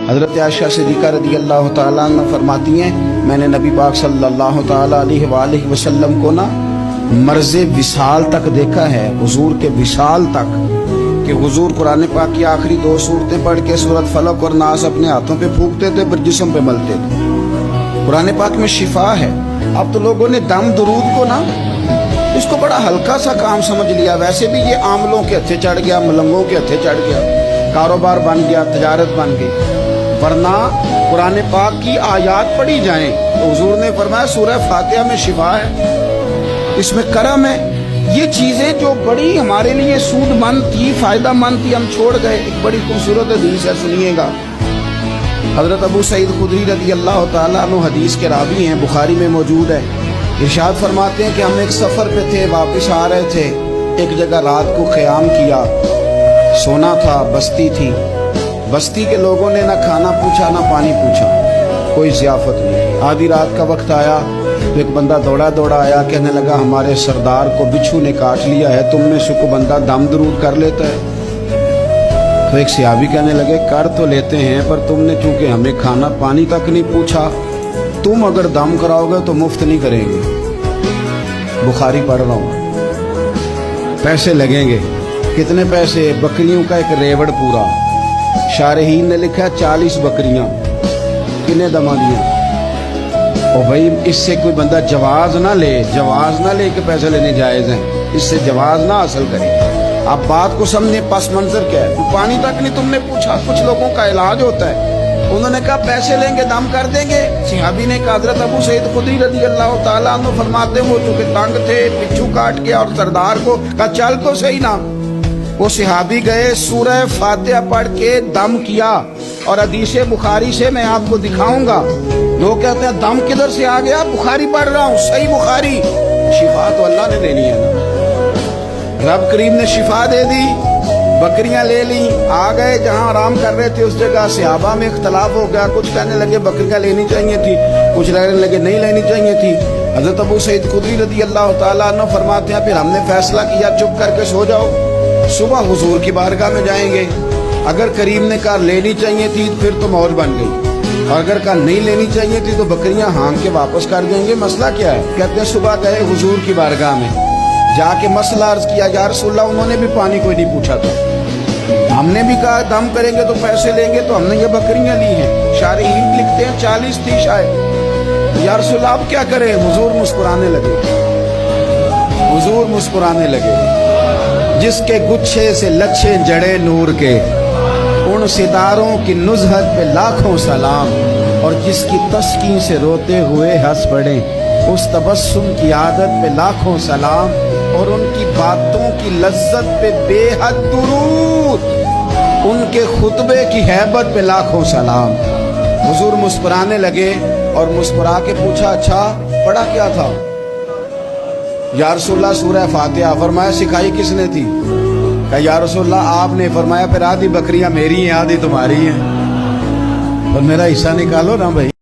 حضرت عائشہ صدیقہ رضی اللہ تعالیٰ عنہ فرماتی ہیں میں نے نبی پاک صلی اللہ تعالیٰ علیہ وآلہ وسلم کو نا مرض وصال تک دیکھا ہے، حضور کے وصال تک، کہ حضور قرآن پاک کی آخری 2 سورتیں پڑھ کے سورۃ فلق اور ناس اپنے ہاتھوں پہ پھونکتے تھے، پھر جسم پہ ملتے تھے۔ قرآن پاک میں شفا ہے۔ اب تو لوگوں نے دم درود کو نا اس کو بڑا ہلکا سا کام سمجھ لیا۔ ویسے بھی یہ عاملوں کے ہتھے چڑھ گیا، ملنگوں کے ہتھے چڑھ گیا، کاروبار بن گیا، تجارت بن گئی۔ ورنہ قرآن پاک کی آیات پڑھی جائیں تو حضور نے فرمایا سورہ فاتحہ میں شفا ہے، اس میں کرم ہے۔ یہ چیزیں جو بڑی ہمارے لیے سود مند تھی، فائدہ مند تھی، ہم چھوڑ گئے۔ ایک بڑی خوبصورت حدیث ہے، سنیے گا۔ حضرت ابو سعید خدری رضی اللہ تعالیٰ عنہ حدیث کے راوی ہیں، بخاری میں موجود ہے۔ ارشاد فرماتے ہیں کہ ہم ایک سفر پہ تھے، واپس آ رہے تھے، ایک جگہ رات کو قیام کیا، سونا تھا، بستی تھی۔ بستی کے لوگوں نے نہ کھانا پوچھا نہ پانی پوچھا، کوئی ضیافت نہیں۔ آدھی رات کا وقت آیا تو ایک بندہ دوڑا دوڑا آیا، کہنے لگا ہمارے سردار کو بچھو نے کاٹ لیا ہے، تم میں سے کوئی بندہ دم درود کر لیتا ہے؟ تو ایک صحابی کہنے لگے کر تو لیتے ہیں، پر تم نے چونکہ ہمیں کھانا پانی تک نہیں پوچھا، تم اگر دم کراؤ گے تو مفت نہیں کریں گے۔ بخاری پڑھ رہا ہوں۔ پیسے لگیں گے۔ کتنے پیسے؟ بکریوں کا ایک ریوڑ پورا۔ شارحین نے لکھا 40 بکریاں۔ کنے دما دیا؟ اور بھائی اس سے کوئی بندہ جواز نہ لے کہ پیسے لینے جائز ہیں، اس سے جواز نہ حاصل کرے۔ آپ بات کو سمجھیں، پس منظر کیا ہے؟ پانی تک نہیں تم نے پوچھا۔ کچھ لوگوں کا علاج ہوتا ہے، انہوں نے کہا پیسے لیں گے دم کر دیں گے۔ صحابی نے کہا حضرت ابو سعید خدری رضی اللہ تعالیٰ عنہ فرماتے ہیں وہ چونکہ تنگ تھے، بچھو کاٹ گیا، اور سردار کو کہا چل تو صحیح نا۔ وہ صحابی گئے، سورہ فاتحہ پڑھ کے دم کیا، اور حدیث بخاری سے میں آپ کو دکھاؤں گا۔ لوگ کہتے ہیں دم کدھر سے آ گیا؟ بخاری پڑھ رہا ہوں، صحیح بخاری۔ شفا تو اللہ نے دینی ہے نا، رب کریم نے شفا دے دی۔ بکریاں لے لی، آ گئے جہاں آرام کر رہے تھے اس جگہ۔ صحابہ میں اختلاف ہو گیا، کچھ کہنے لگے بکریاں لینی چاہیے تھی، کچھ کہنے لگے نہیں لینی چاہیے تھی۔ حضرت ابو سعید خدری رضی اللہ تعالیٰ عنہ فرماتے ہیں پھر ہم نے فیصلہ کیا چپ کر کے سو جاؤ، صبح حضور کی بارگاہ میں جائیں گے۔ اگر کریم نے کہا لینی چاہیے تھی پھر تو موج بن گئی، اور اگر کہا نہیں لینی چاہیے تھی تو بکریاں ہانک کے واپس کر دیں گے۔ مسئلہ کیا ہے؟ کہتے ہیں صبح گئے حضور کی بارگاہ میں، جا کے مسئلہ عرض کیا، یا رسول اللہ انہوں نے بھی پانی کوئی نہیں پوچھا تھا، ہم نے بھی کہا دم کریں گے تو پیسے لیں گے، تو ہم نے یہ بکریاں لی ہیں۔ شارحین لکھتے ہیں 40 تھی شاید۔ یا رسول اللہ اب کیا کریں؟ حضور مسکرانے لگے، حضور مسکرانے لگے۔ جس کے گچھے سے لچھے جڑے نور کے، ان ستاروں کی نزہت پہ لاکھوں سلام، اور جس کی تسکین سے روتے ہوئے ہنس پڑے، اس تبسم کی عادت پہ لاکھوں سلام، اور ان کی باتوں کی لذت پہ بے حد درود، ان کے خطبے کی ہیبت پہ لاکھوں سلام۔ حضور مسکرانے لگے اور مسکرا کے پوچھا اچھا پڑھا کیا تھا؟ یا رسول اللہ سورہ فاتحہ۔ فرمایا سکھائی کس نے تھی؟ کہا یا رسول اللہ آپ نے۔ فرمایا پھر آدھی بکریاں میری ہیں آدھی تمہاری ہیں، اور میرا حصہ نکالو نا بھائی۔